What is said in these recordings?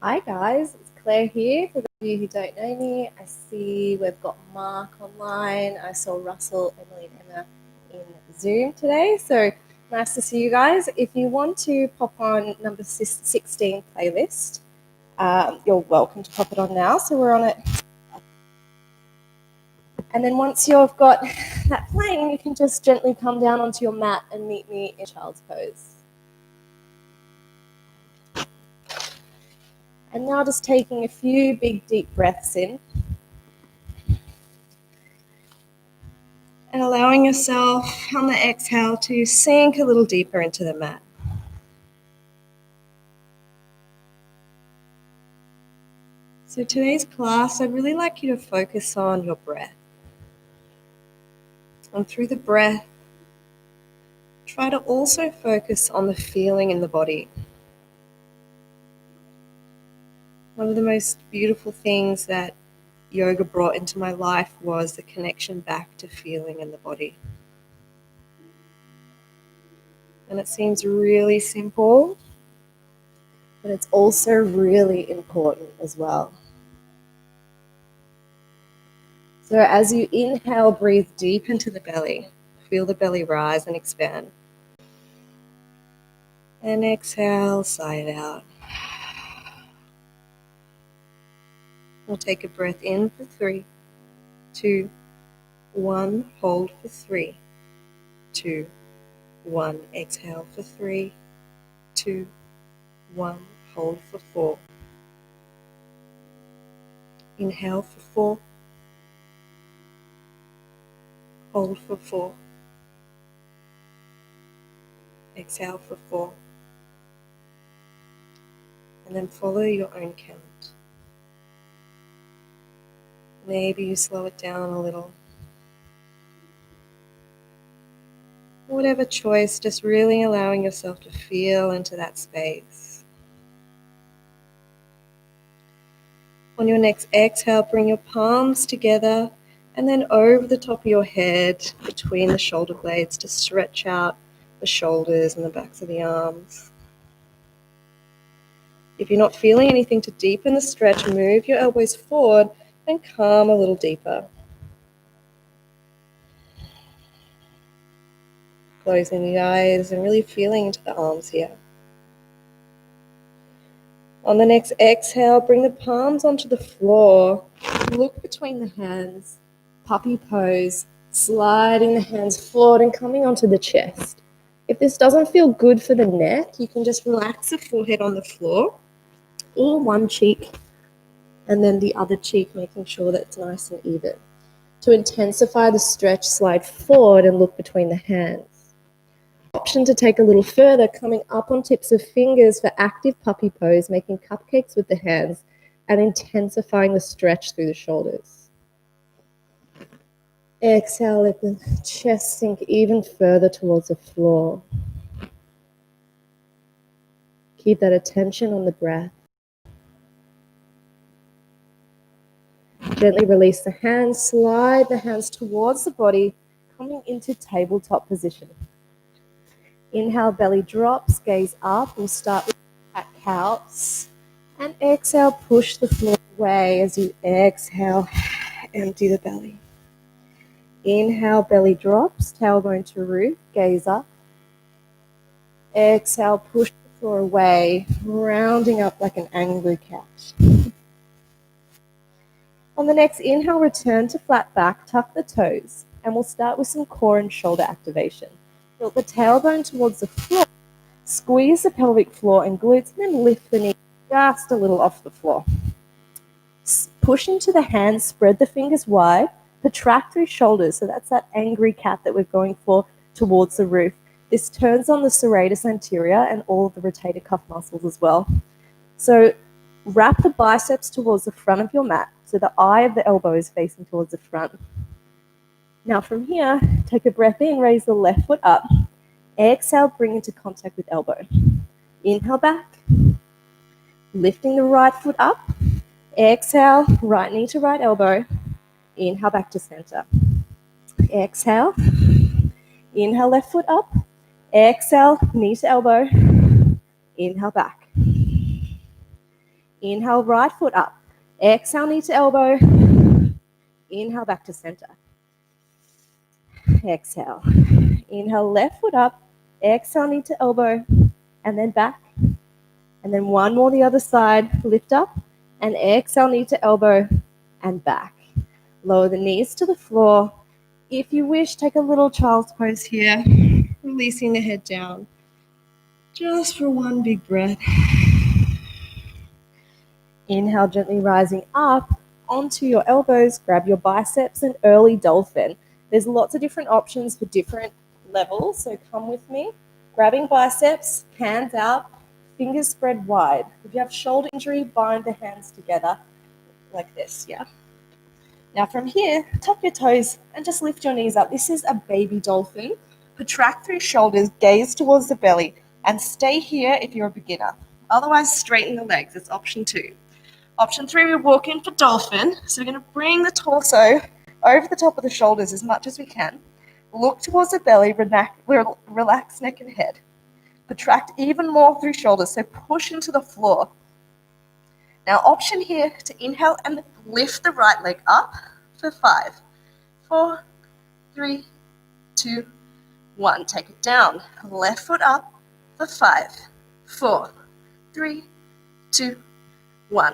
Hi guys, it's Claire here. For those of you who don't know me, I see we've got Mark online. I saw Russell, Emily and Emma in Zoom today. So nice to see you guys. If you want to pop on number 16 playlist, you're welcome to pop it on now. So we're on it. And then once you've got that playing, you can just gently come down onto your mat and meet me in child's pose. And now just taking a few big deep breaths in. And allowing yourself on the exhale to sink a little deeper into the mat. So today's class, I'd really like you to focus on your breath. And through the breath, try to also focus on the feeling in the body. One of the most beautiful things that yoga brought into my life was the connection back to feeling in the body. And it seems really simple, but it's also really important as well. So as you inhale, breathe deep into the belly. Feel the belly rise and expand. And exhale, sigh it out. We'll take a breath in for 3, 2, 1. Hold for 3, 2, 1. Exhale for 3, 2, 1. Hold for 4. Inhale for 4. Hold for 4. Exhale for 4. And then follow your own count. Maybe you slow it down a little. Whatever choice, just really allowing yourself to feel into that space. On your next exhale, bring your palms together and then over the top of your head, between the shoulder blades, to stretch out the shoulders and the backs of the arms. If you're not feeling anything to deepen the stretch, move your elbows forward and come a little deeper. Closing the eyes and really feeling into the arms here. On the next exhale, bring the palms onto the floor. Look between the hands, puppy pose, sliding the hands forward and coming onto the chest. If this doesn't feel good for the neck, you can just relax the forehead on the floor, or one cheek and then the other cheek, making sure that it's nice and even. To intensify the stretch, slide forward and look between the hands. Option to take a little further, coming up on tips of fingers for active puppy pose, making cupcakes with the hands and intensifying the stretch through the shoulders. Exhale, let the chest sink even further towards the floor. Keep that attention on the breath. Gently release the hands, slide the hands towards the body, coming into tabletop position. Inhale, belly drops, gaze up. We'll start with cat-cows. And exhale, push the floor away as you exhale, empty the belly. Inhale, belly drops, tailbone to root, gaze up. Exhale, push the floor away, rounding up like an angry cat. On the next inhale, return to flat back, tuck the toes, and we'll start with some core and shoulder activation. Tilt the tailbone towards the floor, squeeze the pelvic floor and glutes, and then lift the knee just a little off the floor. Push into the hands, spread the fingers wide, protract through shoulders, so that's that angry cat that we're going for towards the roof. This turns on the serratus anterior and all of the rotator cuff muscles as well. So wrap the biceps towards the front of your mat, so the eye of the elbow is facing towards the front. Now from here, take a breath in, raise the left foot up. Exhale, bring into contact with elbow. Inhale back, lifting the right foot up. Exhale, right knee to right elbow. Inhale back to center. Exhale, inhale left foot up. Exhale, knee to elbow. Inhale back. Inhale, right foot up. Exhale, knee to elbow. Inhale, back to center. Exhale. Inhale, left foot up. Exhale, knee to elbow. And then back. And then one more the other side. Lift up. And exhale, knee to elbow. And back. Lower the knees to the floor. If you wish, take a little child's pose here. Releasing the head down. Just for one big breath. Inhale, gently rising up onto your elbows. Grab your biceps and early dolphin. There's lots of different options for different levels, so come with me. Grabbing biceps, hands out, fingers spread wide. If you have shoulder injury, bind the hands together like this, yeah? Now from here, tuck your toes and just lift your knees up. This is a baby dolphin. Protract through shoulders, gaze towards the belly, and stay here if you're a beginner. Otherwise, straighten the legs. It's option 2. Option 3, we walk in for dolphin. So we're going to bring the torso over the top of the shoulders as much as we can. Look towards the belly, relax neck and head. Protract even more through shoulders, so push into the floor. Now, option here to inhale and lift the right leg up for 5, 4, 3, 2, 1. Take it down. Left foot up for 5, 4, 3, 2, 1.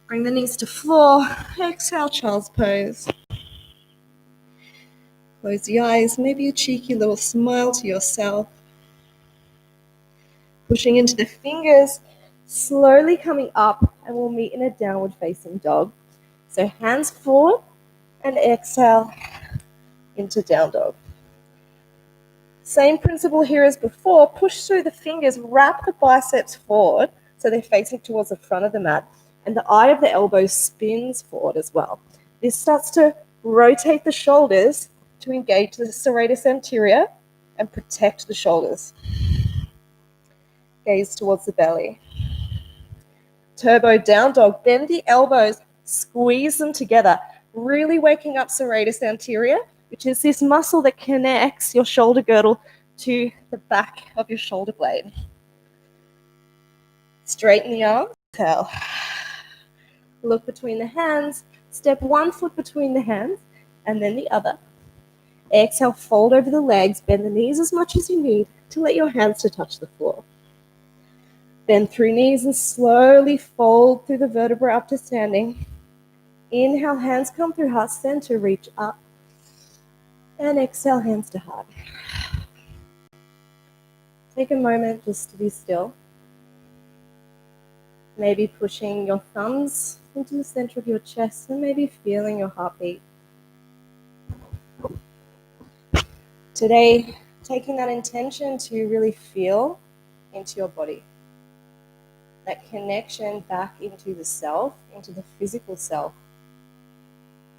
Bring the knees to floor. Exhale, child's pose. Close the eyes. Maybe a cheeky little smile to yourself. Pushing into the fingers, slowly coming up, and we'll meet in a downward facing dog. So hands forward and exhale into down dog. Same principle here as before. Push through the fingers, wrap the biceps forward so they're facing towards the front of the mat, and the eye of the elbow spins forward as well. This starts to rotate the shoulders to engage the serratus anterior and protect the shoulders. Gaze towards the belly. Turbo down dog. Bend the elbows, squeeze them together, really waking up serratus anterior, which is this muscle that connects your shoulder girdle to the back of your shoulder blade. Straighten the arms. Exhale. Look between the hands. Step one foot between the hands and then the other. Exhale, fold over the legs. Bend the knees as much as you need to let your hands to touch the floor. Bend through knees and slowly fold through the vertebrae up to standing. Inhale, hands come through heart center, reach up. And exhale, hands to heart. Take a moment just to be still. Maybe pushing your thumbs into the center of your chest and maybe feeling your heartbeat. Today, taking that intention to really feel into your body. That connection back into the self, into the physical self.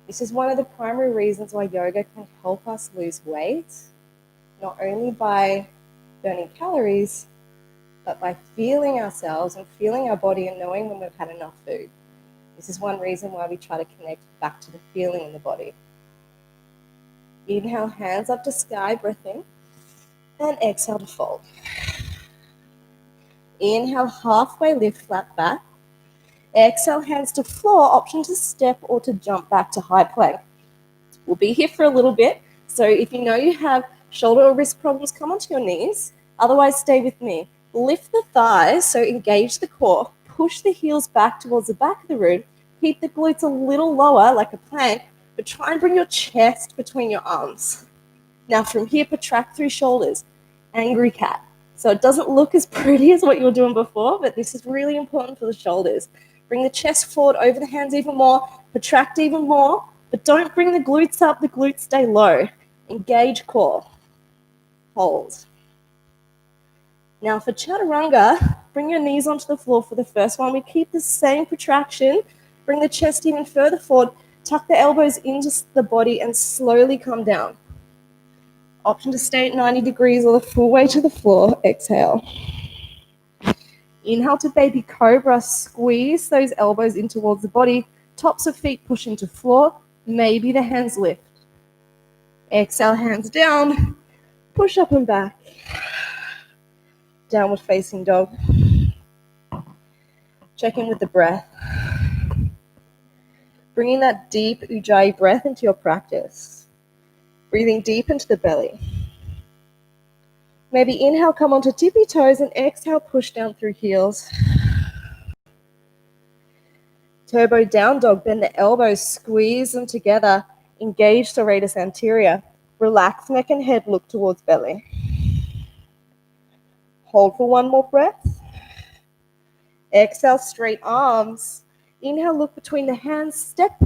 This is one of the primary reasons why yoga can help us lose weight, not only by burning calories, but by feeling ourselves and feeling our body and knowing when we've had enough food. This is one reason why we try to connect back to the feeling in the body. Inhale, hands up to sky, breath in, and exhale to fold. Inhale, halfway lift, flat back. Exhale, hands to floor, option to step or to jump back to high plank. We'll be here for a little bit, so if you know you have shoulder or wrist problems, come onto your knees. Otherwise, stay with me. Lift the thighs, so engage the core. Push the heels back towards the back of the room. Keep the glutes a little lower, like a plank, but try and bring your chest between your arms. Now from here, protract through shoulders. Angry cat. So it doesn't look as pretty as what you were doing before, but this is really important for the shoulders. Bring the chest forward, over the hands even more, protract even more, but don't bring the glutes up, the glutes stay low. Engage core. Hold. Now for chaturanga, bring your knees onto the floor for the first one. We keep the same protraction. Bring the chest even further forward. Tuck the elbows into the body and slowly come down. Option to stay at 90 degrees or the full way to the floor. Exhale. Inhale to baby cobra. Squeeze those elbows in towards the body. Tops of feet push into floor. Maybe the hands lift. Exhale, hands down. Push up and back. Downward facing dog. Check in with the breath. Bringing that deep Ujjayi breath into your practice. Breathing deep into the belly. Maybe inhale, come onto tippy toes, and exhale, push down through heels. Turbo down dog, bend the elbows, squeeze them together, engage serratus anterior. Relax neck and head, look towards belly. Hold for one more breath. Exhale, straight arms. Inhale, look between the hands, step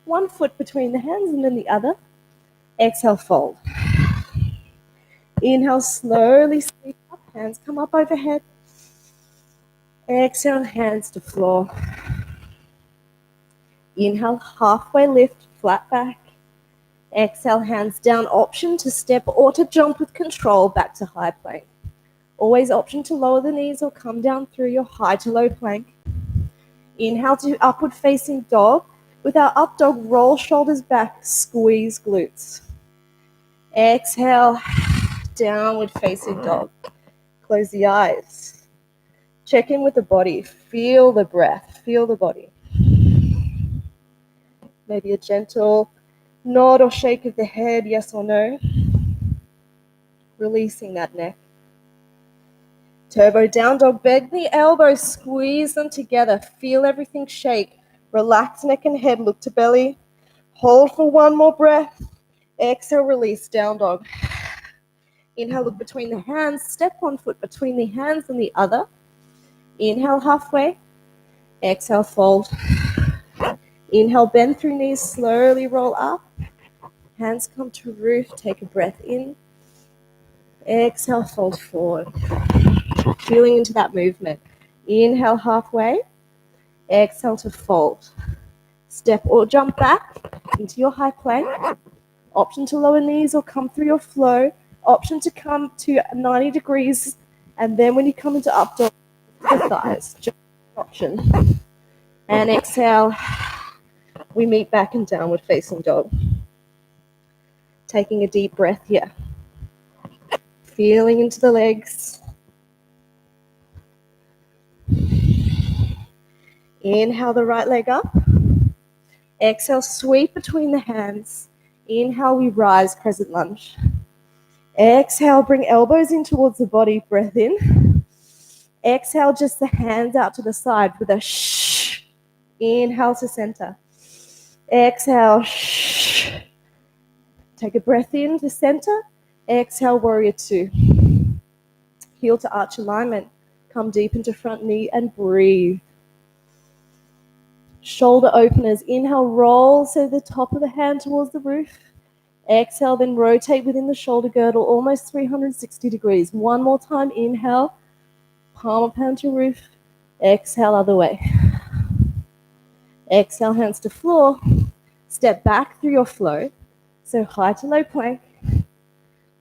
one foot between the hands and then the other. Exhale, fold. Inhale, slowly sweep up, hands come up overhead. Exhale, hands to floor. Inhale, halfway lift, flat back. Exhale, hands down, option to step or to jump with control back to high plank. Always option to lower the knees or come down through your high to low plank. Inhale to upward facing dog. With our up dog, roll shoulders back, squeeze glutes. Exhale, downward facing dog. Close the eyes. Check in with the body. Feel the breath. Feel the body. Maybe a gentle nod or shake of the head, yes or no. Releasing that neck. Turbo down dog, bend the elbows, squeeze them together. Feel everything shake. Relax neck and head, look to belly. Hold for one more breath. Exhale, release, down dog. Inhale, look between the hands. Step one foot between the hands and the other. Inhale, halfway. Exhale, fold. Inhale, bend through knees, slowly roll up. Hands come to roof, take a breath in. Exhale, fold forward. Feeling into that movement. Inhale, halfway. Exhale to fold. Step or jump back into your high plank. Option to lower knees or come through your flow. Option to come to 90 degrees. And then when you come into up dog, the thighs. Just option. And exhale. We meet back in downward facing dog. Taking a deep breath here. Feeling into the legs. Inhale the right leg up. Exhale, sweep between the hands. Inhale, we rise, crescent lunge. Exhale, bring elbows in towards the body, breath in. Exhale, just the hands out to the side with a shh. Inhale to center. Exhale, shh. Take a breath in to center. Exhale, warrior two. Heel to arch alignment. Come deep into front knee and breathe. Shoulder openers. Inhale, roll so the top of the hand towards the roof. Exhale, then rotate within the shoulder girdle, almost 360 degrees. One more time, inhale, palm of hand to roof. Exhale, other way. Exhale, hands to floor. Step back through your flow. So high to low plank.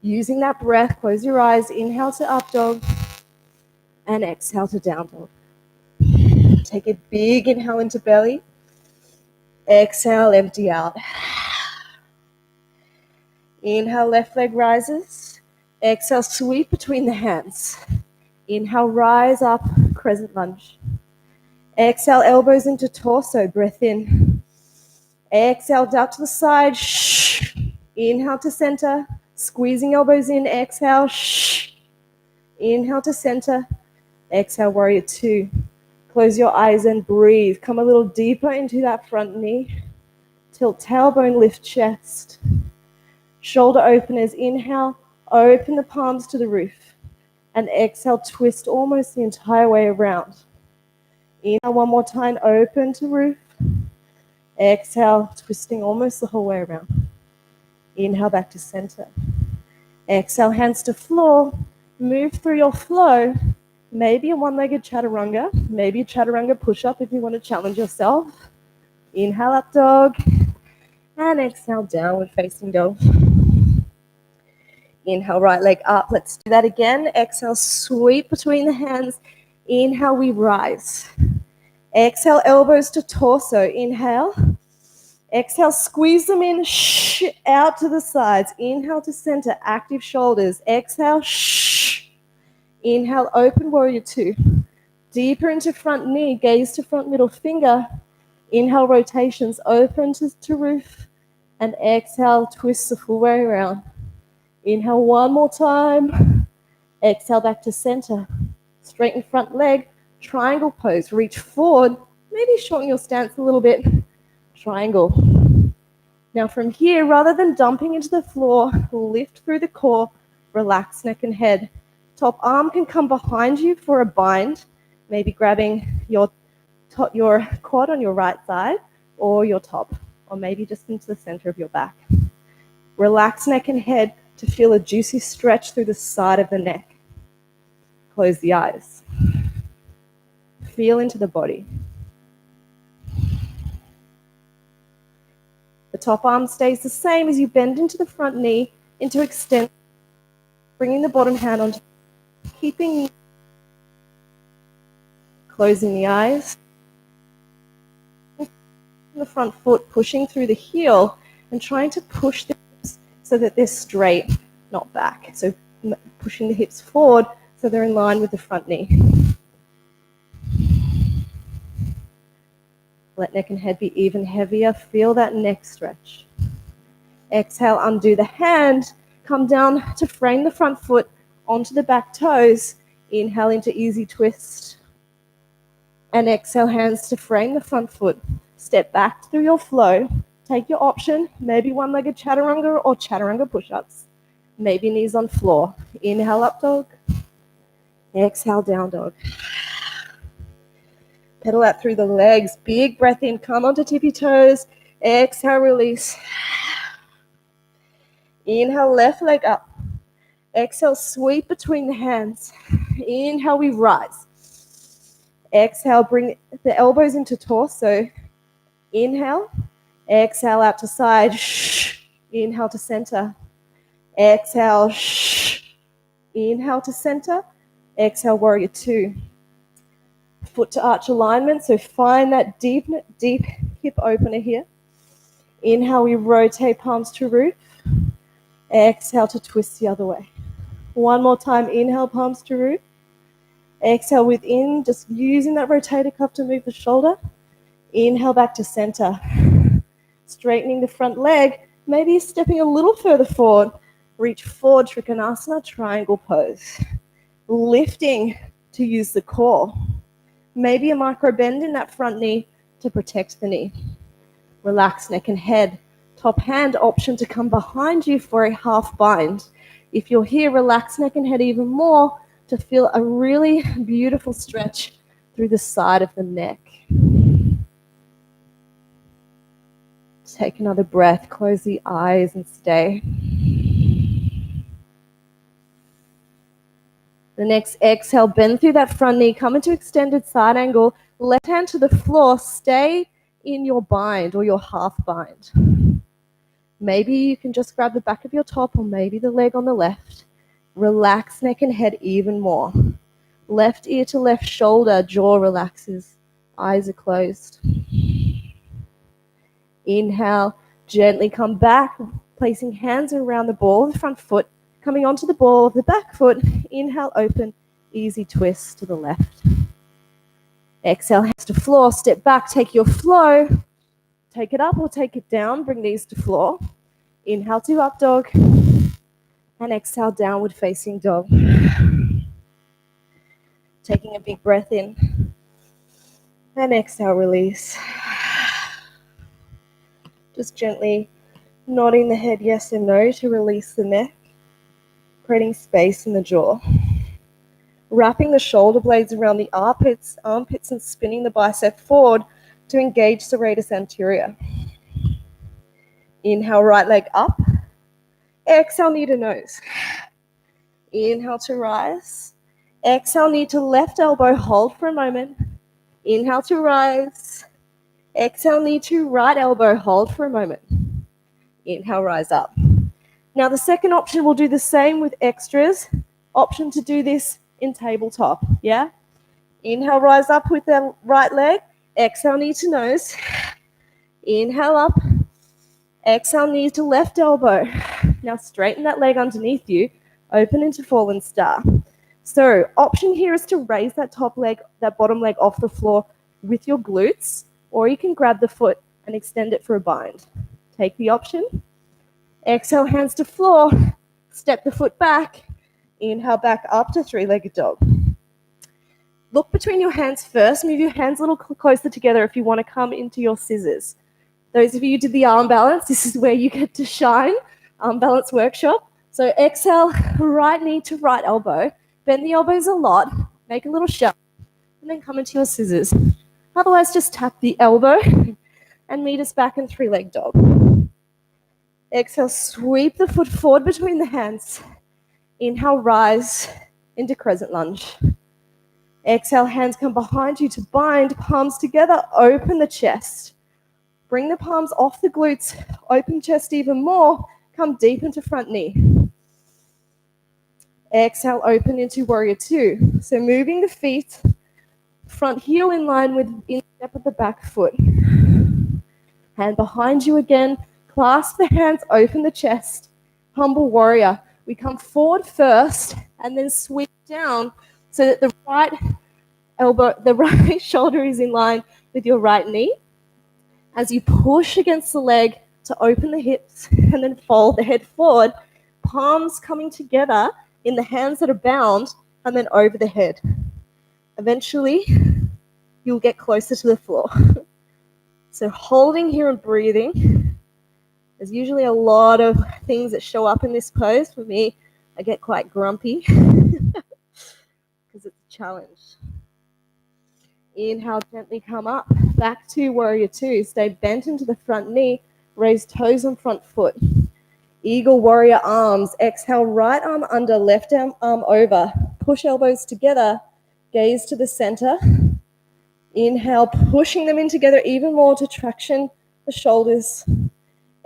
Using that breath, close your eyes. Inhale to up dog. And exhale to down dog. Take a big inhale into belly. Exhale, empty out. Inhale, left leg rises. Exhale, sweep between the hands. Inhale, rise up, crescent lunge. Exhale, elbows into torso, breath in. Exhale, duck to the side. Shh. Inhale to center, squeezing elbows in. Exhale, shh. Inhale to center. Exhale, warrior two. Close your eyes and breathe. Come a little deeper into that front knee. Tilt tailbone, lift chest. Shoulder openers. Inhale, open the palms to the roof. And exhale, twist almost the entire way around. Inhale one more time, open to roof. Exhale, twisting almost the whole way around. Inhale back to center. Exhale, hands to floor. Move through your flow. Maybe a one-legged chaturanga. Maybe a chaturanga push-up if you want to challenge yourself. Inhale, up dog. And exhale, downward facing dog. Inhale, right leg up. Let's do that again. Exhale, sweep between the hands. Inhale, we rise. Exhale, elbows to torso. Inhale. Exhale, squeeze them in. Shh, out to the sides. Inhale to center. Active shoulders. Exhale. Shh. Inhale, open warrior two. Deeper into front knee, gaze to front middle finger. Inhale, rotations, open to roof. And exhale, twist the full way around. Inhale one more time. Exhale back to center. Straighten front leg, triangle pose. Reach forward, maybe shorten your stance a little bit. Triangle. Now from here, rather than dumping into the floor, lift through the core, relax neck and head. Top arm can come behind you for a bind, maybe grabbing your quad on your right side or your top, or maybe just into the center of your back. Relax neck and head to feel a juicy stretch through the side of the neck. Close the eyes. Feel into the body. The top arm stays the same as you bend into the front knee, into extend, bringing the bottom hand onto, keeping, closing the eyes. The front foot pushing through the heel and trying to push the hips so that they're straight, not back. So pushing the hips forward so they're in line with the front knee. Let neck and head be even heavier. Feel that neck stretch. Exhale, undo the hand. Come down to frame the front foot onto the back toes. Inhale into easy twist. And exhale, hands to frame the front foot. Step back through your flow. Take your option, maybe one-legged chaturanga or chaturanga push-ups. Maybe knees on floor. Inhale, up dog. Exhale, down dog. Pedal out through the legs. Big breath in. Come onto tippy toes. Exhale, release. Inhale, left leg up. Exhale, sweep between the hands. Inhale, we rise. Exhale, bring the elbows into torso. Inhale. Exhale, out to side. Inhale to center. Exhale. Inhale to center. Exhale, warrior two. Foot to arch alignment, so find that deep hip opener here. Inhale, we rotate palms to roof. Exhale to twist the other way. One more time, inhale, palms to roof. Exhale within, just using that rotator cuff to move the shoulder. Inhale back to center. Straightening the front leg, maybe stepping a little further forward. Reach forward, Trikonasana, triangle pose. Lifting to use the core. Maybe a micro bend in that front knee to protect the knee. Relax neck and head. Top hand option to come behind you for a half bind. If you're here, relax neck and head even more to feel a really beautiful stretch through the side of the neck. Take another breath, close the eyes and stay. The next exhale, bend through that front knee, come into extended side angle, left hand to the floor, stay in your bind or your half bind. Maybe you can just grab the back of your top or maybe the leg on the left. Relax neck and head even more. Left ear to left shoulder, jaw relaxes, eyes are closed. Inhale, gently come back, placing hands around the ball of the front foot, coming onto the ball of the back foot. Inhale, open, easy twist to the left. Exhale, hands to floor, step back, take your flow. Take it up or take it down, bring knees to floor. Inhale to up dog. And exhale, downward facing dog. Taking a big breath in. And exhale, release. Just gently nodding the head yes and no to release the neck, creating space in the jaw. Wrapping the shoulder blades around the armpits and spinning the bicep forward to engage serratus anterior. Inhale, right leg up. Exhale, knee to nose. Inhale to rise. Exhale, knee to left elbow, hold for a moment. Inhale to rise. Exhale, knee to right elbow, hold for a moment. Inhale, rise up. Now the second option, we'll do the same with extras. Option to do this in tabletop, yeah? Inhale, rise up with the right leg. Exhale, knee to nose. Inhale up. Exhale, knee to left elbow. Now straighten that leg underneath you. Open into fallen star. So option here is to raise that bottom leg off the floor with your glutes, or you can grab the foot and extend it for a bind. Take the option. Exhale, hands to floor. Step the foot back. Inhale, back up to three-legged dog. Look between your hands first. Move your hands a little closer together if you want to come into your scissors. Those of you who did the arm balance, this is where you get to shine. Arm balance workshop. So exhale, right knee to right elbow. Bend the elbows a lot. Make a little shove. And then come into your scissors. Otherwise, just tap the elbow and meet us back in three-leg dog. Exhale, sweep the foot forward between the hands. Inhale, rise into crescent lunge. Exhale, hands come behind you to bind, palms together, open the chest. Bring the palms off the glutes, open chest even more, come deep into front knee. Exhale, open into warrior two. So moving the feet, front heel in line with instep of the back foot. Hand behind you again, clasp the hands, open the chest. Humble warrior. We come forward first and then sweep down so that the right shoulder is in line with your right knee. As you push against the leg to open the hips and then fold the head forward, palms coming together in the hands that are bound and then over the head. Eventually, you'll get closer to the floor. So holding here and breathing. There's usually a lot of things that show up in this pose. For me, I get quite grumpy because it's a challenge. Inhale, gently come up, back to warrior two. Stay bent into the front knee, raise toes on front foot. Eagle warrior arms. Exhale, right arm under, left arm over. Push elbows together, gaze to the center. Inhale, pushing them in together even more to traction the shoulders.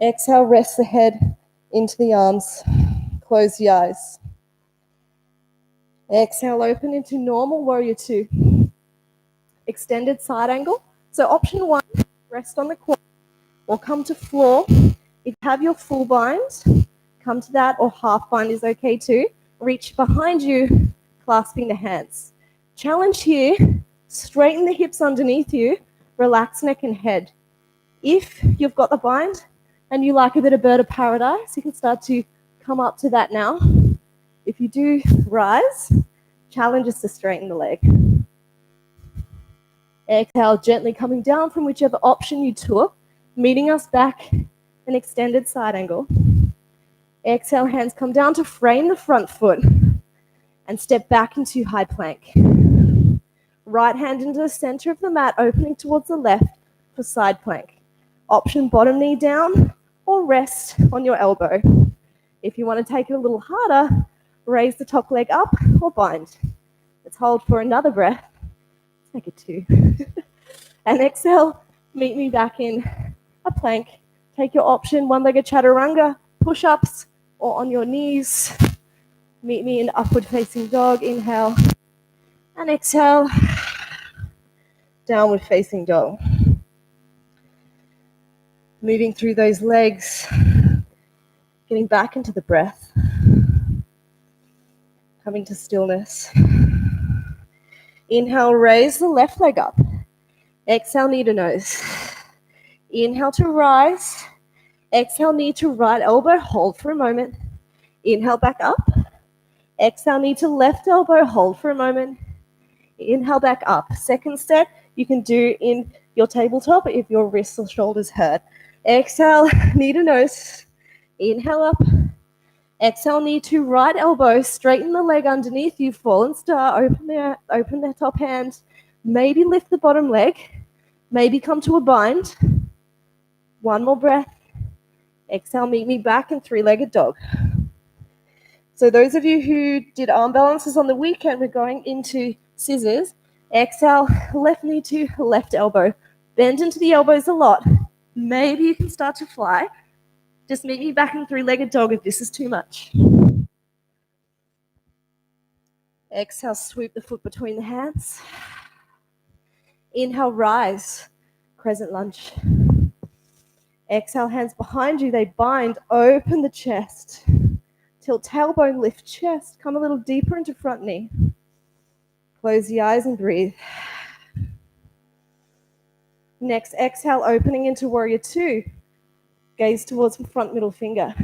Exhale, rest the head into the arms. Close the eyes. Exhale, open into normal warrior two. Extended side angle. So option one, rest on the core or come to floor. If you have your full bind, come to that, or half bind is okay too. Reach behind you, clasping the hands. Challenge here, straighten the hips underneath you, relax neck and head. If you've got the bind and you like a bit of bird of paradise, you can start to come up to that now. If you do rise, challenge is to straighten the leg. Exhale, gently coming down from whichever option you took, meeting us back an extended side angle. Exhale, hands come down to frame the front foot and step back into high plank. Right hand into the center of the mat, opening towards the left for side plank. Option bottom knee down or rest on your elbow. If you want to take it a little harder, raise the top leg up or bind. Let's hold for another breath. Take it two. And exhale, meet me back in a plank. Take your option, one-legged chaturanga, push-ups, or on your knees. Meet me in upward facing dog. Inhale and exhale. Downward facing dog. Moving through those legs, getting back into the breath. Coming to stillness. Inhale, raise the left leg up. Exhale, knee to nose. Inhale to rise. Exhale, knee to right elbow. Hold for a moment. Inhale, back up. Exhale, knee to left elbow. Hold for a moment. Inhale, back up. Second step, you can do in your tabletop if your wrists or shoulders hurt. Exhale, knee to nose. Inhale up. Exhale, knee to right elbow. Straighten the leg underneath you. Fallen star. Open the top hand. Maybe lift the bottom leg. Maybe come to a bind. One more breath. Exhale, meet me back in three-legged dog. So those of you who did arm balances on the weekend, we're going into scissors. Exhale, left knee to left elbow. Bend into the elbows a lot. Maybe you can start to fly. Just meet me back in three-legged dog if this is too much. Exhale, sweep the foot between the hands. Inhale, rise, crescent lunge. Exhale, hands behind you, they bind, open the chest. Tilt tailbone, lift chest, come a little deeper into front knee. Close the eyes and breathe. Next, exhale, opening into warrior two. Gaze towards the front middle finger.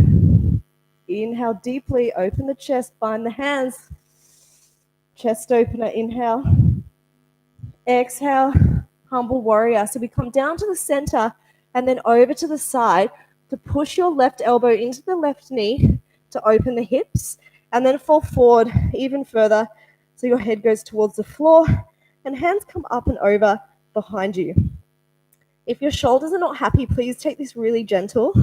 Inhale deeply, open the chest, bind the hands. Chest opener, inhale. Exhale, humble warrior. So we come down to the center and then over to the side to push your left elbow into the left knee to open the hips, and then fall forward even further so your head goes towards the floor and hands come up and over behind you. If your shoulders are not happy, please take this really gentle.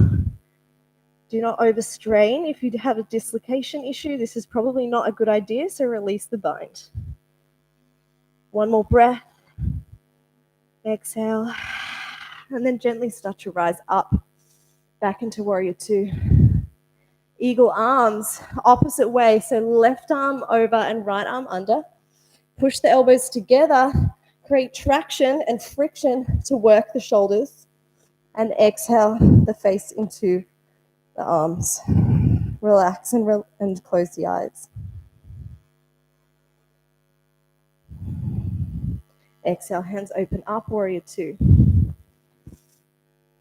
Do not overstrain. If you have a dislocation issue, this is probably not a good idea, so release the bind. One more breath. Exhale. And then gently start to rise up, back into warrior two. Eagle arms, opposite way. So left arm over and right arm under. Push the elbows together, create traction and friction to work the shoulders. And exhale the face into the arms. Relax and close the eyes. Exhale, hands open up, warrior two.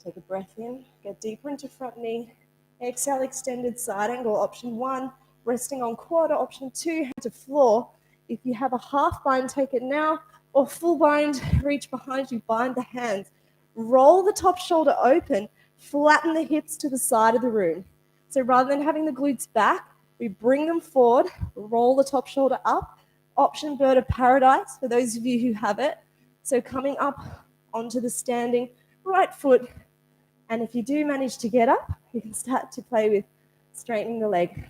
Take a breath in, get deeper into front knee. Exhale, extended side angle, option one. Resting on quarter, option two, hand to floor. If you have a half bind, take it now, or full bind, reach behind you, bind the hands. Roll the top shoulder open, flatten the hips to the side of the room. So rather than having the glutes back, we bring them forward, roll the top shoulder up. Option bird of paradise for those of you who have it. So coming up onto the standing right foot. And if you do manage to get up, you can start to play with straightening the leg.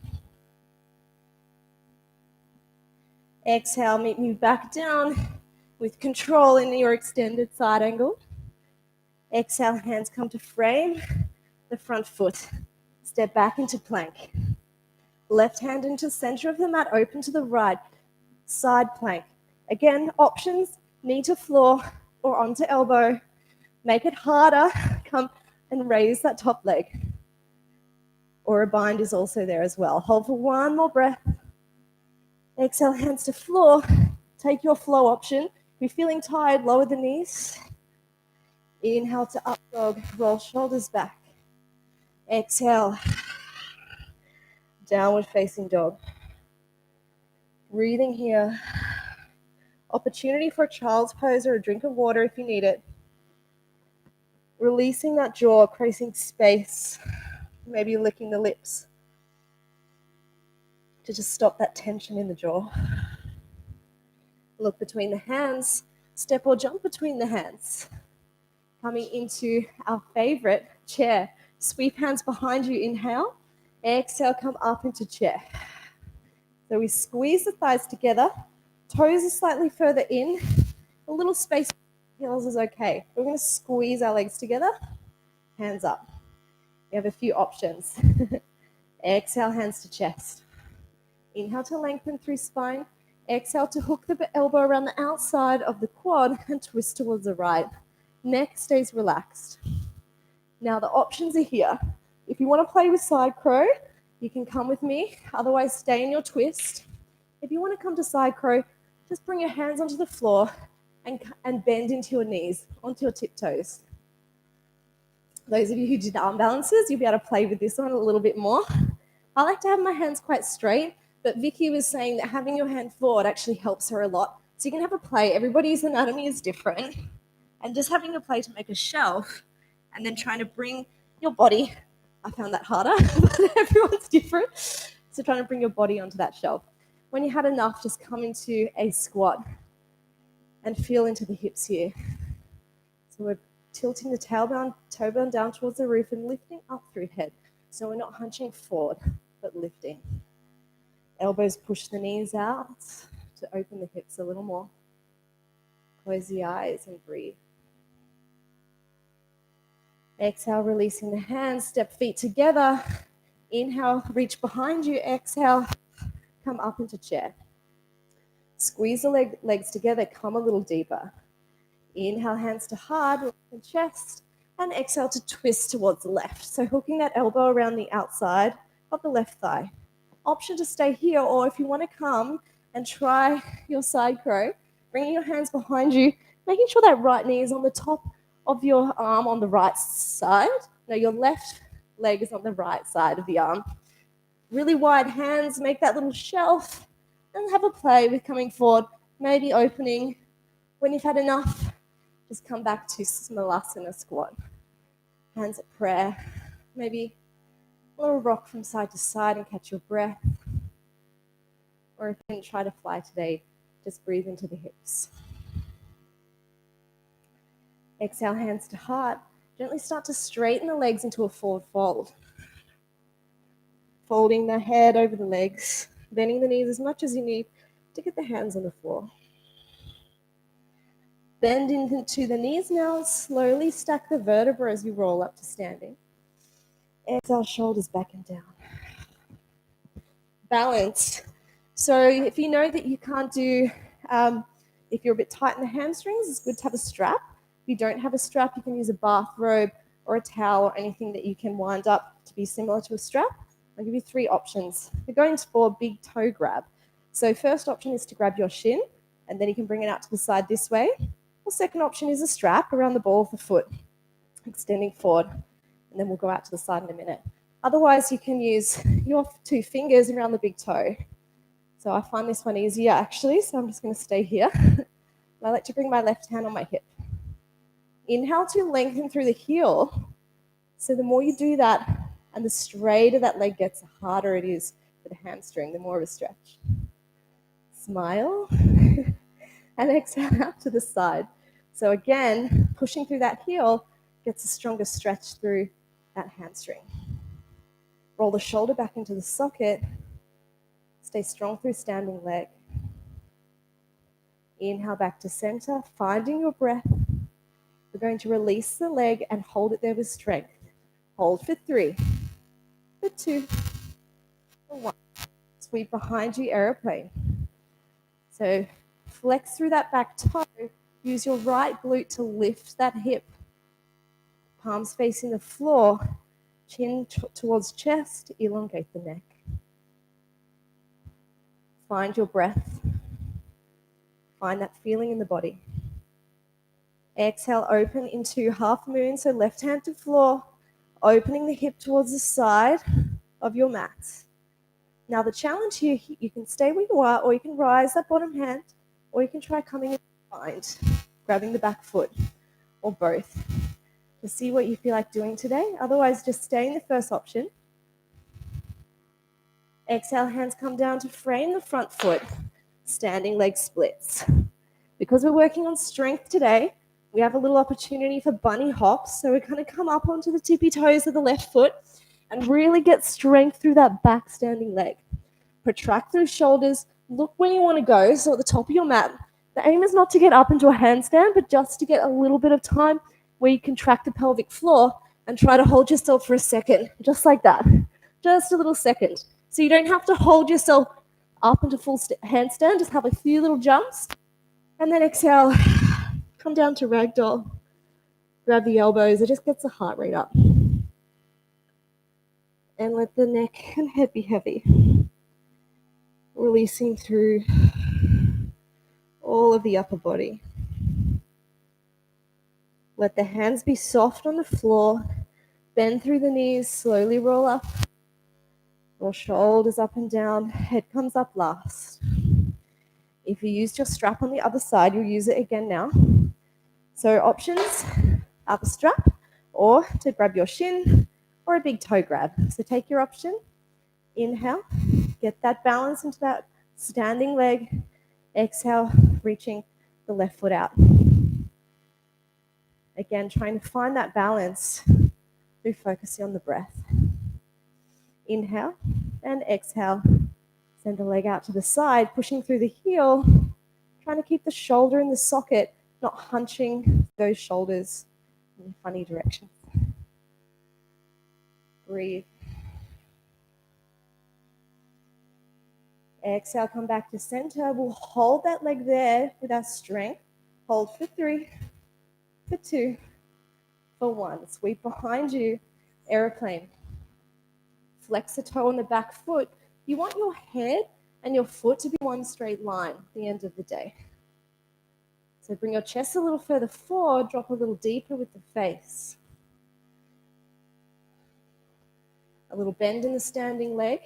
Exhale, meet me back down with control in your extended side angle. Exhale, hands come to frame the front foot. Step back into plank. Left hand into center of the mat, open to the right. Side plank. Again, options, knee to floor or onto elbow. Make it harder. Come and raise that top leg. Or a bind is also there as well. Hold for one more breath. Exhale, hands to floor. Take your flow option. If you're feeling tired, lower the knees. Inhale to up dog. Roll shoulders back. Exhale. Downward facing dog. Breathing here. Opportunity for a child's pose or a drink of water if you need it. Releasing that jaw, creating space. Maybe licking the lips to just stop that tension in the jaw. Look between the hands. Step or jump between the hands. Coming into our favorite chair. Sweep hands behind you, inhale. Exhale, come up into chair. So we squeeze the thighs together. Toes are slightly further in. A little space heels is okay. We're going to squeeze our legs together. Hands up. We have a few options. Exhale, hands to chest. Inhale to lengthen through spine. Exhale to hook the elbow around the outside of the quad and twist towards the right. Neck stays relaxed. Now the options are here. If you want to play with side crow, you can come with me. Otherwise, stay in your twist. If you want to come to side crow, just bring your hands onto the floor and bend into your knees, onto your tiptoes. Those of you who did arm balances, you'll be able to play with this one a little bit more. I like to have my hands quite straight, but Vicky was saying that having your hand forward actually helps her a lot. So you can have a play. Everybody's anatomy is different. And just having a play to make a shelf and then trying to bring your body, I found that harder, but everyone's different. So trying to bring your body onto that shelf. When you had enough, just come into a squat and feel into the hips here. So we're tilting the toe bone down towards the roof and lifting up through head. So we're not hunching forward, but lifting. Elbows push the knees out to open the hips a little more. Close the eyes and breathe. Exhale, releasing the hands, step feet together. Inhale, reach behind you. Exhale, come up into chair. Squeeze the legs together, come a little deeper. Inhale, hands to heart, lengthen chest, and exhale to twist towards the left. So hooking that elbow around the outside of the left thigh. Option to stay here, or if you want to come and try your side crow, bringing your hands behind you, making sure that right knee is on the top of your arm on the right side. No, your left leg is on the right side of the arm. Really wide hands, make that little shelf, and have a play with coming forward, maybe opening. When you've had enough, just come back to Smalasana squat. Hands at prayer. Maybe a little rock from side to side and catch your breath. Or if you didn't try to fly today, just breathe into the hips. Exhale, hands to heart. Gently start to straighten the legs into a forward fold. Folding the head over the legs, bending the knees as much as you need to get the hands on the floor. Bend into the knees now. Slowly stack the vertebrae as you roll up to standing. Exhale, shoulders back and down. Balance. So if you know that you can't do, if you're a bit tight in the hamstrings, it's good to have a strap. If you don't have a strap, you can use a bathrobe or a towel or anything that you can wind up to be similar to a strap. I'll give you 3 options. We're going for big toe grab. So first option is to grab your shin, and then you can bring it out to the side this way. The second option is a strap around the ball of the foot, extending forward, and then we'll go out to the side in a minute. Otherwise, you can use your 2 fingers around the big toe. So I find this one easier actually, so I'm just going to stay here. I like to bring my left hand on my hip. Inhale to lengthen through the heel. So the more you do that, and the straighter that leg gets, the harder it is for the hamstring, the more of a stretch. Smile, and exhale out to the side. So again, pushing through that heel gets a stronger stretch through that hamstring. Roll the shoulder back into the socket. Stay strong through standing leg. Inhale back to center, finding your breath. We're going to release the leg and hold it there with strength. Hold for 3, for 2, for 1. Sweep behind you, aeroplane. So flex through that back toe. Use your right glute to lift that hip. Palms facing the floor. Chin towards chest. Elongate the neck. Find your breath. Find that feeling in the body. Exhale, open into half moon. So left hand to floor. Opening the hip towards the side of your mat. Now the challenge here, you can stay where you are, or you can rise that bottom hand, or you can try coming in behind, grabbing the back foot, or both. To see what you feel like doing today. Otherwise, just stay in the first option. Exhale, hands come down to frame the front foot. Standing leg splits. Because we're working on strength today, we have a little opportunity for bunny hops. So we're going to come up onto the tippy toes of the left foot and really get strength through that back standing leg. Protract through shoulders. Look where you want to go. So at the top of your mat, the aim is not to get up into a handstand, but just to get a little bit of time where you contract the pelvic floor and try to hold yourself for a second, just like that. Just a little second. So you don't have to hold yourself up into full handstand. Just have a few little jumps. And then exhale. Come down to ragdoll. Grab the elbows. It just gets the heart rate up. And let the neck and head be heavy. Releasing through all of the upper body. Let the hands be soft on the floor. Bend through the knees. Slowly roll up. Roll shoulders up and down. Head comes up last. If you used your strap on the other side, you'll use it again now. So options are the strap, or to grab your shin, or a big toe grab. So take your option. Inhale. Get that balance into that standing leg. Exhale, reaching the left foot out. Again, trying to find that balance through focusing on the breath. Inhale and exhale. Send the leg out to the side, pushing through the heel, trying to keep the shoulder in the socket, not hunching those shoulders in funny directions. Breathe. Exhale, come back to center. We'll hold that leg there with our strength. Hold for 3, for 2, for 1. Sweep behind you, aeroplane. Flex the toe on the back foot. You want your head and your foot to be one straight line at the end of the day. So bring your chest a little further forward, drop a little deeper with the face. A little bend in the standing leg.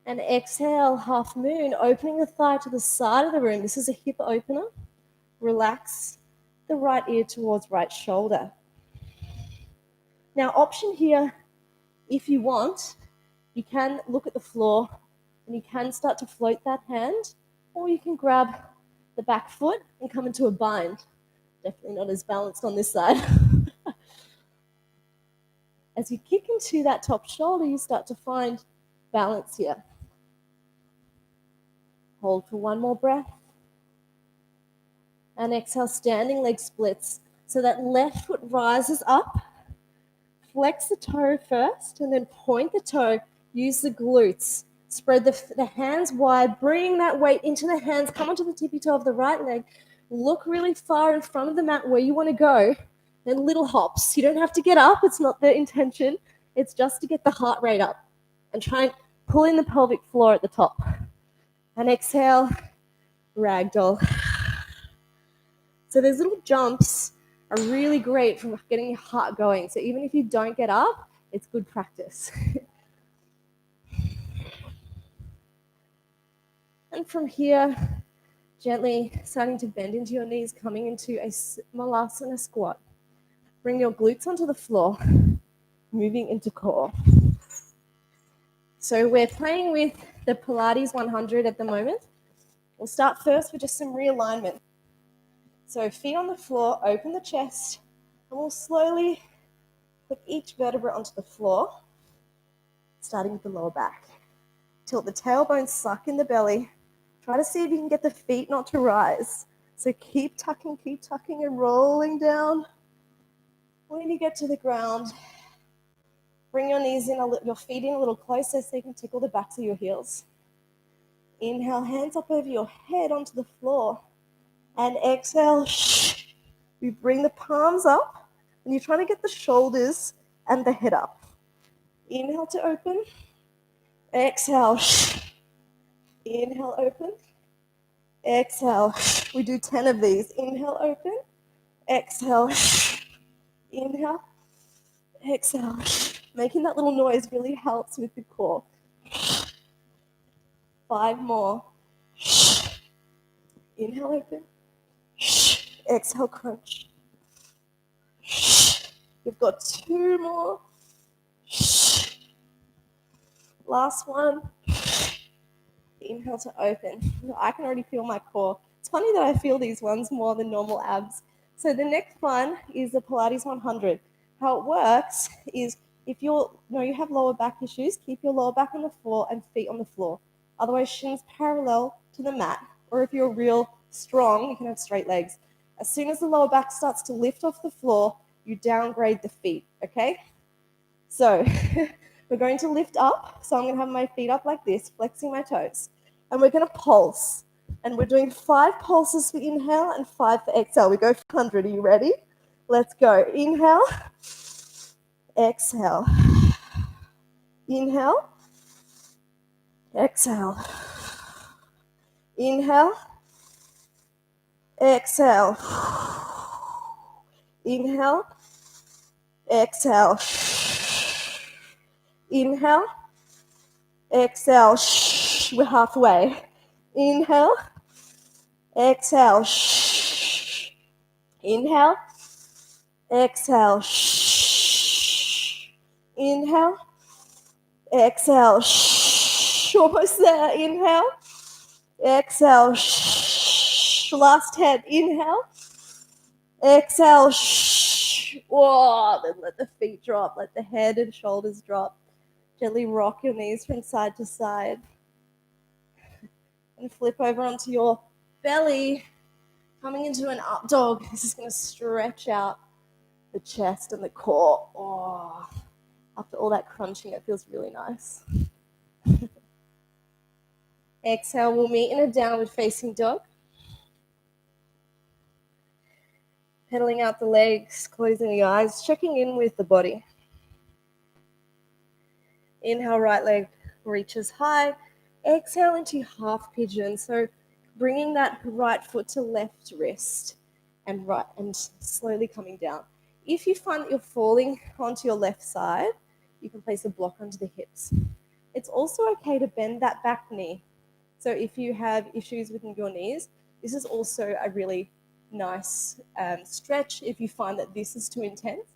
And exhale, half moon, opening the thigh to the side of the room. This is a hip opener. Relax the right ear towards right shoulder. Now, option here, if you want, you can look at the floor and you can start to float that hand, or you can grab the back foot and come into a bind. Definitely not as balanced on this side. As you kick into that top shoulder, you start to find balance here. Hold for one more breath. And exhale, standing leg splits. So that left foot rises up. Flex the toe first and then point the toe. Use the glutes. Spread the hands wide. Bring that weight into the hands. Come onto the tippy toe of the right leg. Look really far in front of the mat where you want to go. Then little hops. You don't have to get up. It's not the intention. It's just to get the heart rate up. And try and pull in the pelvic floor at the top. And exhale, ragdoll. So those little jumps are really great for getting your heart going. So even if you don't get up, it's good practice. And from here, gently starting to bend into your knees, coming into a Malasana squat. Bring your glutes onto the floor, moving into core. So we're playing with the Pilates 100 at the moment. We'll start first with just some realignment. So feet on the floor, open the chest, and we'll slowly put each vertebra onto the floor, starting with the lower back. Tilt the tailbone, suck in the belly. Try to see if you can get the feet not to rise. So keep tucking and rolling down. When you get to the ground, bring your knees in, your feet in a little closer so you can tickle the backs of your heels. Inhale, hands up over your head onto the floor. And exhale, we bring the palms up and you're trying to get the shoulders and the head up. Inhale to open. Exhale. Inhale, open. Exhale. We do 10 of these. Inhale, open. Exhale. Inhale. Exhale. Making that little noise really helps with the core. 5 more. Inhale, open. Exhale, crunch. You've got 2 more. Last one. Inhale to open. I can already feel my core. It's funny that I feel these ones more than normal abs. So the next one is the Pilates 100. How it works is if you have lower back issues, keep your lower back on the floor and feet on the floor. Otherwise, shins parallel to the mat. Or if you're real strong, you can have straight legs. As soon as the lower back starts to lift off the floor, you downgrade the feet, okay? So we're going to lift up. So I'm going to have my feet up like this, flexing my toes. And we're going to pulse. And we're doing 5 pulses for inhale and 5 for exhale. We go for 100. Are you ready? Let's go. Inhale. Exhale. Inhale. Exhale. Inhale. Exhale. Inhale. Exhale. Inhale. Exhale. We're halfway. Inhale. Exhale. Inhale. Exhale. Inhale. Exhale. Almost there. Inhale. Exhale. Last 10. Inhale. Exhale. Whoa. Then let the feet drop. Let the head and shoulders drop. Gently rock your knees from side to side. And flip over onto your belly. Coming into an up dog. This is going to stretch out the chest and the core. Oh. After all that crunching, it feels really nice. Exhale, we'll meet in a downward facing dog. Pedaling out the legs, closing the eyes, checking in with the body. Inhale, right leg reaches high. exhale into half pigeon. So bringing that right foot to left wrist and slowly coming down. If you find that you're falling onto your left side, you can place a block under the hips. It's also okay to bend that back knee. So if you have issues with your knees, this is also a really nice stretch if you find that this is too intense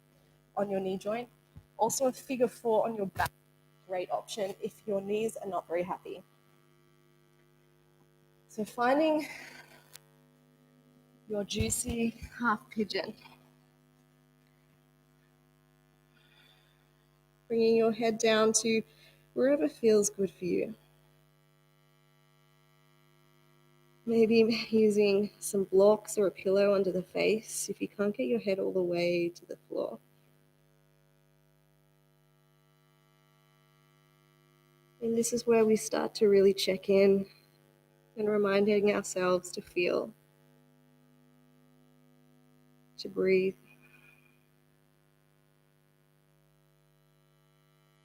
on your knee joint. Also a figure 4 on your back, great option if your knees are not very happy. So finding your juicy half pigeon. Bringing your head down to wherever feels good for you. Maybe using some blocks or a pillow under the face if you can't get your head all the way to the floor. And this is where we start to really check in and reminding ourselves to feel, to breathe,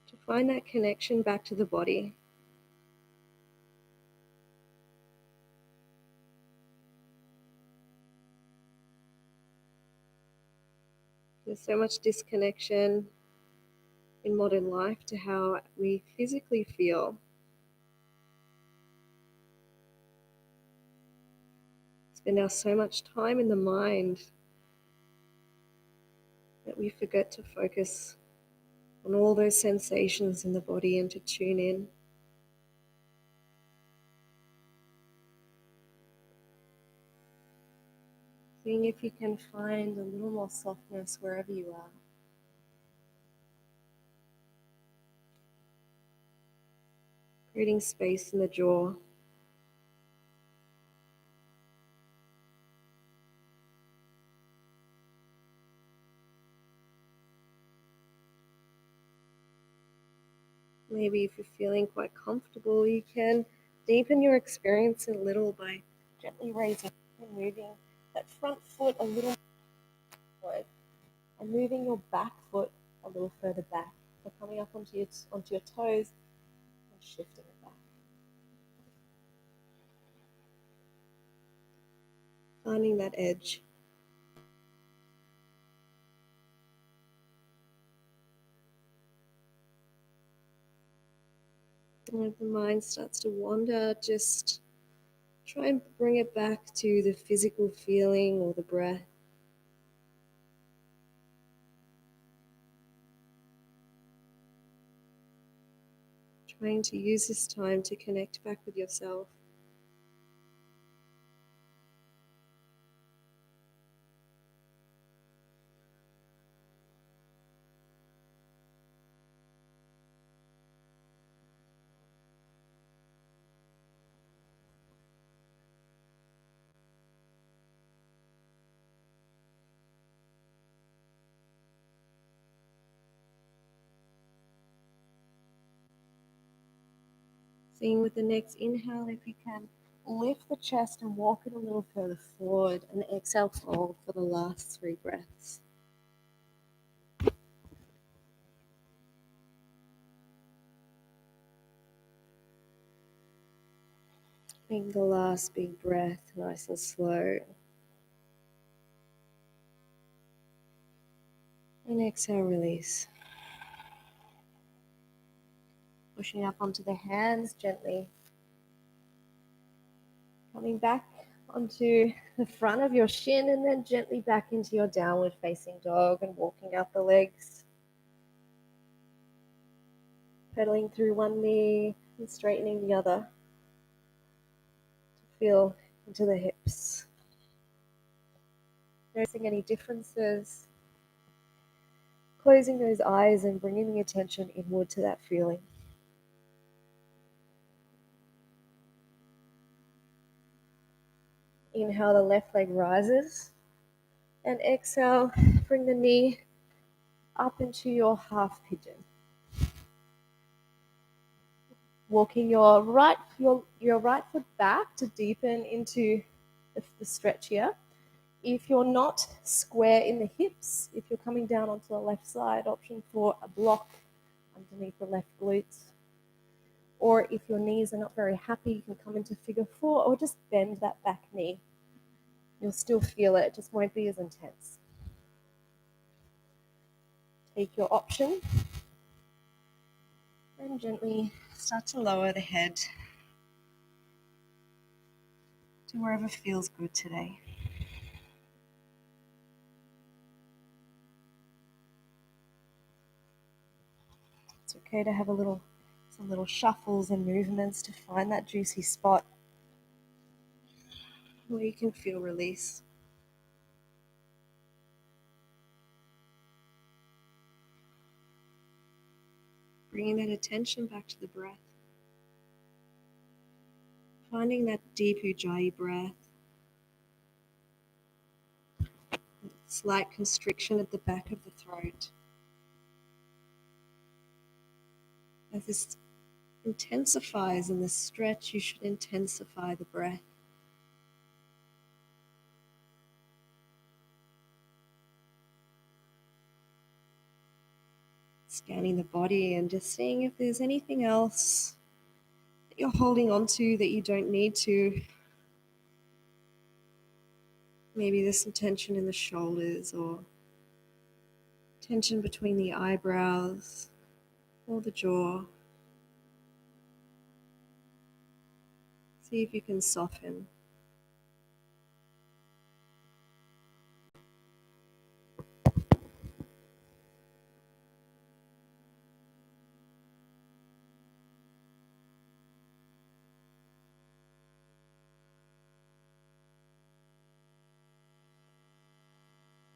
to find that connection back to the body. There's so much disconnection in modern life to how we physically feel. Spend now so much time in the mind that we forget to focus on all those sensations in the body and to tune in. Seeing if you can find a little more softness wherever you are. Creating space in the jaw. Maybe if you're feeling quite comfortable, you can deepen your experience a little by gently raising and moving that front foot a little forward and moving your back foot a little further back. So coming up onto your toes and shifting it back. Finding that edge. And if the mind starts to wander, just try and bring it back to the physical feeling or the breath. Trying to use this time to connect back with yourself. Seeing with the next inhale if you can lift the chest and walk it a little further forward, and exhale fold for the last 3 breaths. Taking the last big breath nice and slow. And exhale, release. Pushing up onto the hands gently. Coming back onto the front of your shin and then gently back into your downward facing dog and walking out the legs. Pedaling through one knee and straightening the other to feel into the hips. Noticing any differences. Closing those eyes and bringing the attention inward to that feeling. Inhale, the left leg rises. And exhale, bring the knee up into your half pigeon. Walking your right foot back to deepen into the stretch here. If you're not square in the hips, if you're coming down onto the left side, option for a block underneath the left glutes. Or if your knees are not very happy, you can come into figure 4 or just bend that back knee. You'll still feel it just won't be as intense. Take your option and gently start to lower the head to wherever feels good today. It's okay to have some little shuffles and movements to find that juicy spot where you can feel release. Bringing that attention back to the breath. Finding that deep Ujjayi breath. Slight constriction at the back of the throat. As this intensifies in the stretch, you should intensify the breath. Scanning the body and just seeing if there's anything else that you're holding on to that you don't need to. Maybe there's some tension in the shoulders or tension between the eyebrows or the jaw. See if you can soften.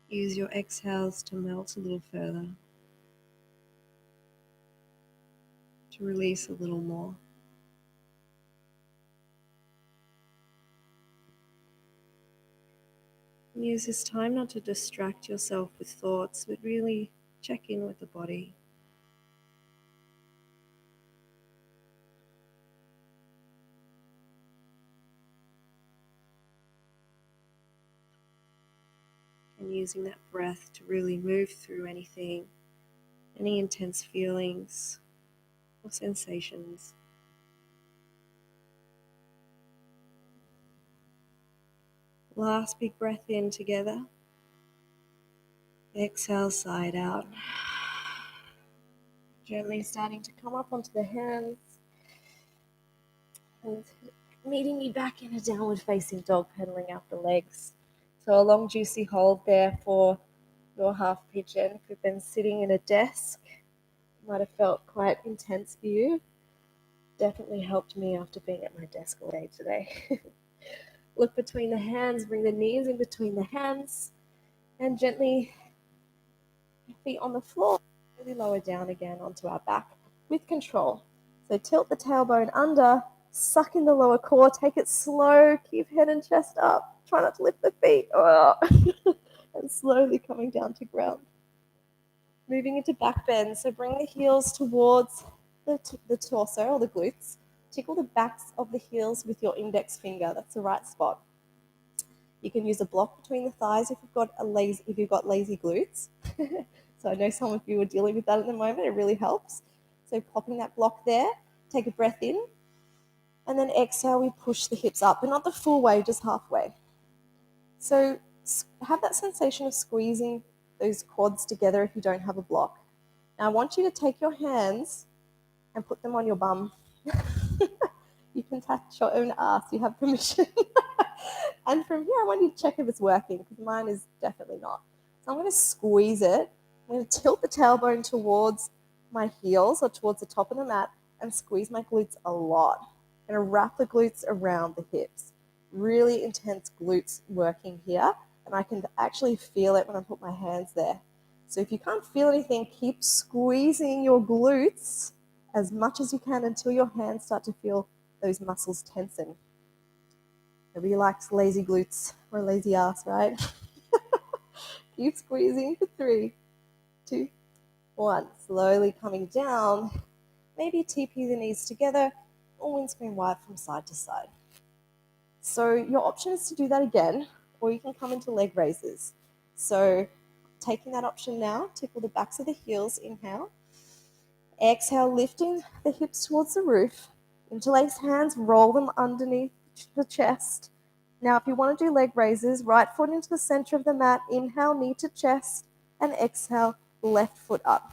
Use your exhales to melt a little further, to release a little more. And use this time not to distract yourself with thoughts, but really check in with the body. And using that breath to really move through anything, any intense feelings or sensations. Last big breath in together. Exhale, side out. Gently starting to come up onto the hands and meeting me back in a downward facing dog, pedaling out the legs. So a long juicy hold there for your half pigeon. If you've been sitting in a desk, it might have felt quite intense for you. Definitely helped me after being at my desk all day today. Look between the hands, bring the knees in between the hands, and gently feet on the floor, really lower down again onto our back with control. So tilt the tailbone under, suck in the lower core, take it slow, keep head and chest up, try not to lift the feet, and slowly coming down to ground. Moving into back bend, so bring the heels towards the torso or the glutes. Tickle the backs of the heels with your index finger, that's the right spot. You can use a block between the thighs if you've got lazy glutes. So I know some of you are dealing with that at the moment. It really helps. So popping that block there, take a breath in, and then exhale, we push the hips up, but not the full way, just halfway. So have that sensation of squeezing those quads together if you don't have a block. Now I want you to take your hands and put them on your bum. You can touch your own ass, you have permission. And from here, I want you to check if it's working, because mine is definitely not. So I'm going to squeeze it. I'm going to tilt the tailbone towards my heels or towards the top of the mat and squeeze my glutes a lot. I'm going to wrap the glutes around the hips. Really intense glutes working here, and I can actually feel it when I put my hands there. So if you can't feel anything, keep squeezing your glutes as much as you can until your hands start to feel those muscles tensen. Nobody likes lazy glutes or lazy ass, right? Keep squeezing for 3, 2, 1. Slowly coming down. Maybe TP the knees together or windscreen wide from side to side. So your option is to do that again, or you can come into leg raises. So taking that option now, tickle the backs of the heels, inhale. Exhale, lifting the hips towards the roof. Interlace hands, roll them underneath the chest. Now, if you want to do leg raises, right foot into the center of the mat, inhale, knee to chest, and exhale, left foot up.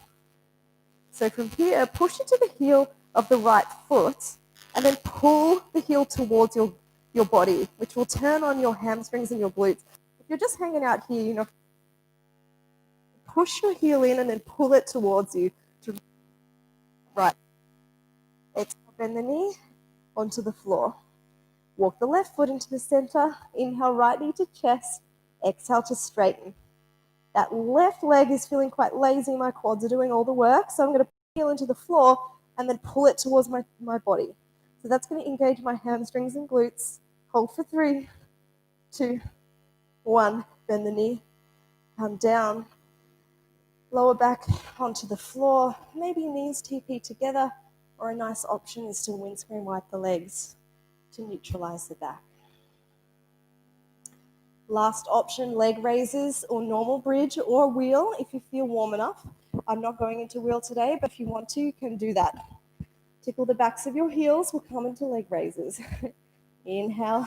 So from here, push into the heel of the right foot, and then pull the heel towards your body, which will turn on your hamstrings and your glutes. If you're just hanging out here, push your heel in and then pull it towards you. Right. Exhale, bend the knee onto the floor. Walk the left foot into the center. Inhale, right knee to chest. Exhale to straighten. That left leg is feeling quite lazy. My quads are doing all the work. So I'm going to heel into the floor and then pull it towards my body. So that's going to engage my hamstrings and glutes. Hold for 3, 2, 1. Bend the knee. Come down. Lower back onto the floor. Maybe knees TP together. Or a nice option is to windscreen wipe the legs to neutralize the back. Last option, leg raises or normal bridge or wheel if you feel warm enough. I'm not going into wheel today, but if you want to, you can do that. Tickle the backs of your heels. We'll come into leg raises. Inhale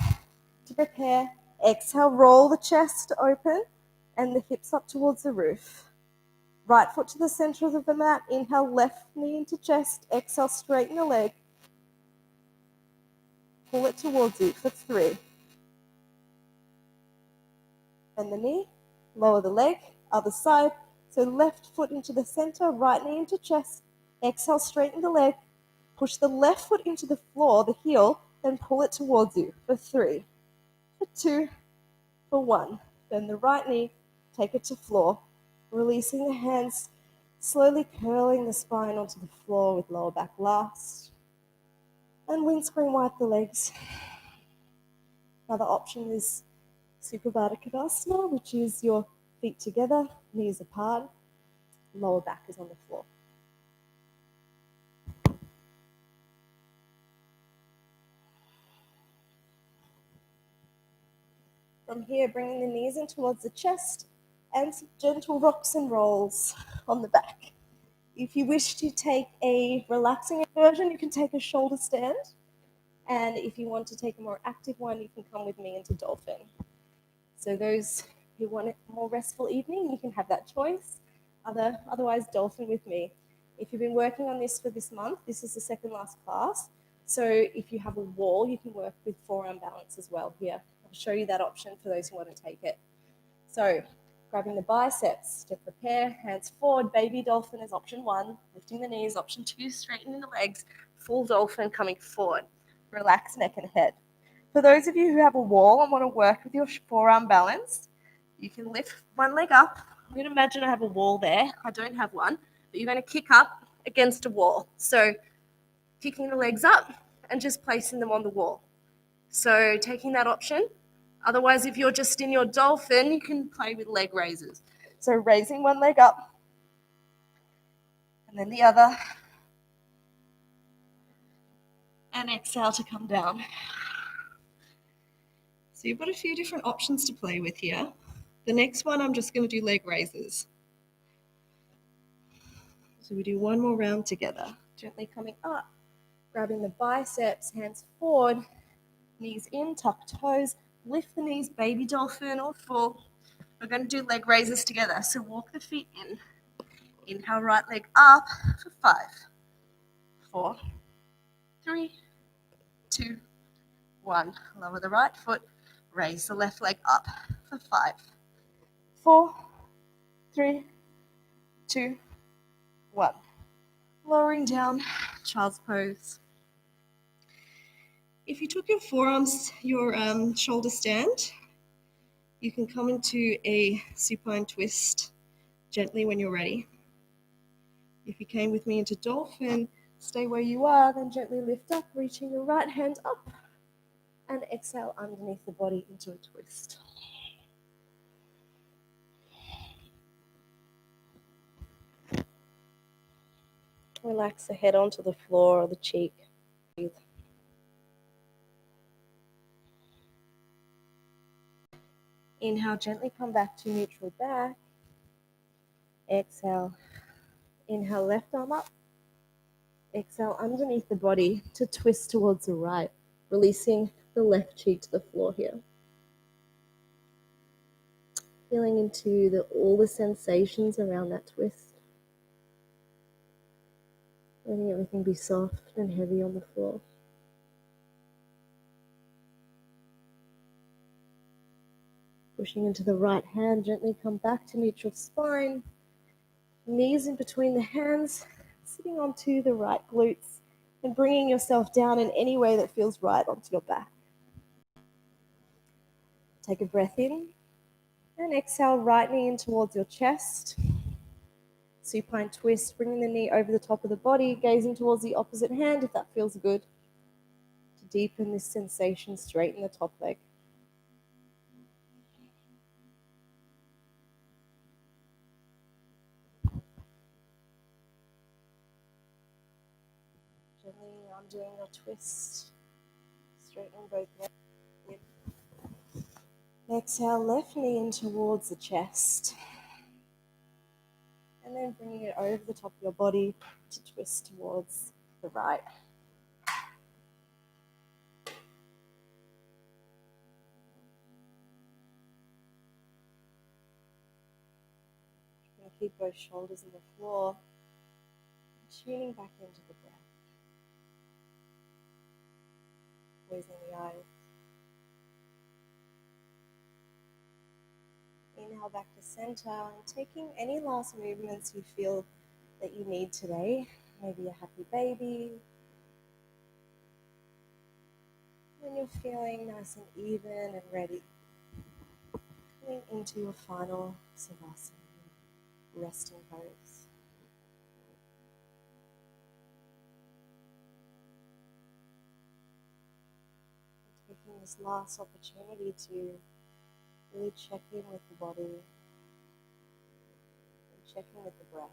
to prepare. Exhale, roll the chest open and the hips up towards the roof. Right foot to the center of the mat. Inhale, left knee into chest. Exhale, straighten the leg. Pull it towards you for 3. Bend the knee, lower the leg, other side. So left foot into the center, right knee into chest. Exhale, straighten the leg. Push the left foot into the floor, the heel, then pull it towards you for 3, for 2, for 1. Bend the right knee, take it to floor. Releasing the hands, slowly curling the spine onto the floor with lower back last. And windscreen wipe the legs. Another option is Supta Baddha Konasana, which is your feet together, knees apart, lower back is on the floor. From here, bringing the knees in towards the chest and some gentle rocks and rolls on the back. If you wish to take a relaxing version, you can take a shoulder stand. And if you want to take a more active one, you can come with me into dolphin. So those who want a more restful evening, you can have that choice. Otherwise, dolphin with me. If you've been working on this for this month, this is the second last class. So if you have a wall, you can work with forearm balance as well here. I'll show you that option for those who want to take it. So grabbing the biceps to prepare, hands forward, baby dolphin is option 1, lifting the knees, option 2, straightening the legs, full dolphin coming forward. Relax neck and head. For those of you who have a wall and want to work with your forearm balance, you can lift one leg up. I'm going to imagine I have a wall there. I don't have one, but you're going to kick up against a wall. So kicking the legs up and just placing them on the wall. So taking that option. Otherwise, if you're just in your dolphin, you can play with leg raises. So raising one leg up and then the other. And exhale to come down. So you've got a few different options to play with here. The next one, I'm just going to do leg raises. So we do one more round together. Gently coming up, grabbing the biceps, hands forward, knees in, tuck toes, lift the knees, baby dolphin or full. We're going to do leg raises together. So walk the feet in. Inhale, right leg up for 5, 4, 3, 2, 1. Lower the right foot. Raise the left leg up for 5, 4, 3, 2, 1. Lowering down, child's pose. If you took your forearms, your shoulder stand, you can come into a supine twist gently when you're ready. If you came with me into dolphin, stay where you are, then gently lift up, reaching your right hand up, and exhale underneath the body into a twist. Relax the head onto the floor or the cheek. Breathe. Inhale, gently come back to neutral back. Exhale. Inhale, left arm up. Exhale underneath the body to twist towards the right, releasing the left cheek to the floor here. Feeling into all the sensations around that twist. Letting everything be soft and heavy on the floor. Pushing into the right hand, gently come back to neutral spine. Knees in between the hands, sitting onto the right glutes and bringing yourself down in any way that feels right onto your back. Take a breath in and exhale, right knee in towards your chest. Supine twist, bringing the knee over the top of the body, gazing towards the opposite hand if that feels good. To deepen this sensation, straighten the top leg. Gently undoing your twist, straightening both legs. Exhale, left knee in towards the chest. And then bringing it over the top of your body to twist towards the right. And keep both shoulders on the floor, tuning back into the breath. Closing the eyes. Inhale back to center and taking any last movements you feel that you need today. Maybe a happy baby. When you're feeling nice and even and ready, coming into your final Savasana, resting pose. And taking this last opportunity to really check in with the body and check in with the breath.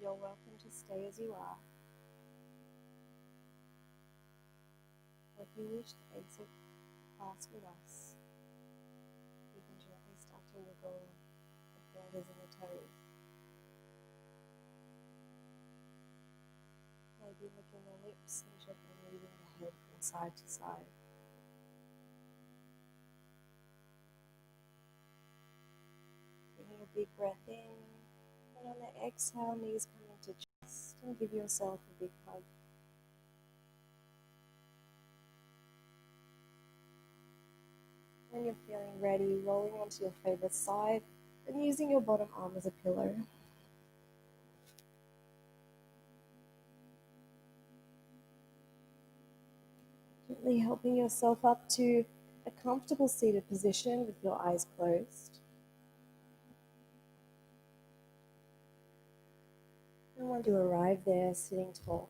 You're welcome to stay as you are. If you wish to exit class with us, you can gently start to wiggle the fingers and the toes. Maybe licking the lips and gently moving the head from side to side. Taking a big breath in, and on the exhale, knees come into chest, and give yourself a big hug. When you're feeling ready, rolling onto your favorite side and using your bottom arm as a pillow. Gently helping yourself up to a comfortable seated position with your eyes closed. And once you arrive there, sitting tall.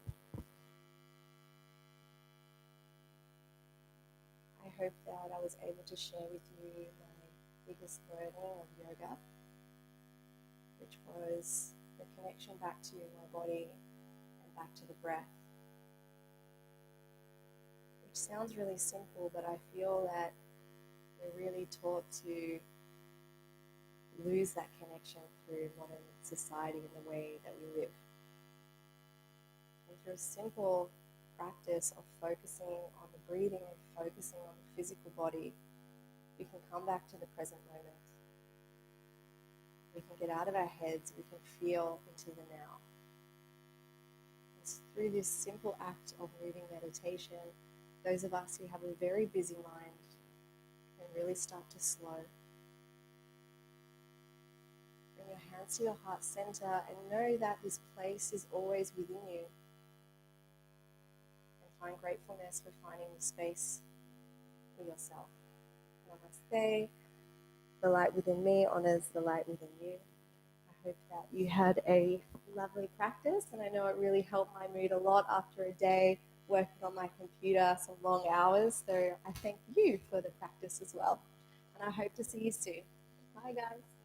I hope that I was able to share with you my biggest learning of yoga, which was the connection back to my body and back to the breath. Which sounds really simple, but I feel that we're really taught to lose that connection through modern society and the way that we live. And through a simple practice of focusing on the breathing and focusing on the physical body, we can come back to the present moment. We can get out of our heads, we can feel into the now. through this simple act of moving meditation, those of us who have a very busy mind can really start to slow. Bring your hands to your heart center and know that this place is always within you. And find gratefulness for finding the space for yourself. Namaste. The light within me honors the light within you. I hope that you had a lovely practice, and I know it really helped my mood a lot after a day working on my computer, some long hours. So I thank you for the practice as well. And I hope to see you soon. Bye, guys.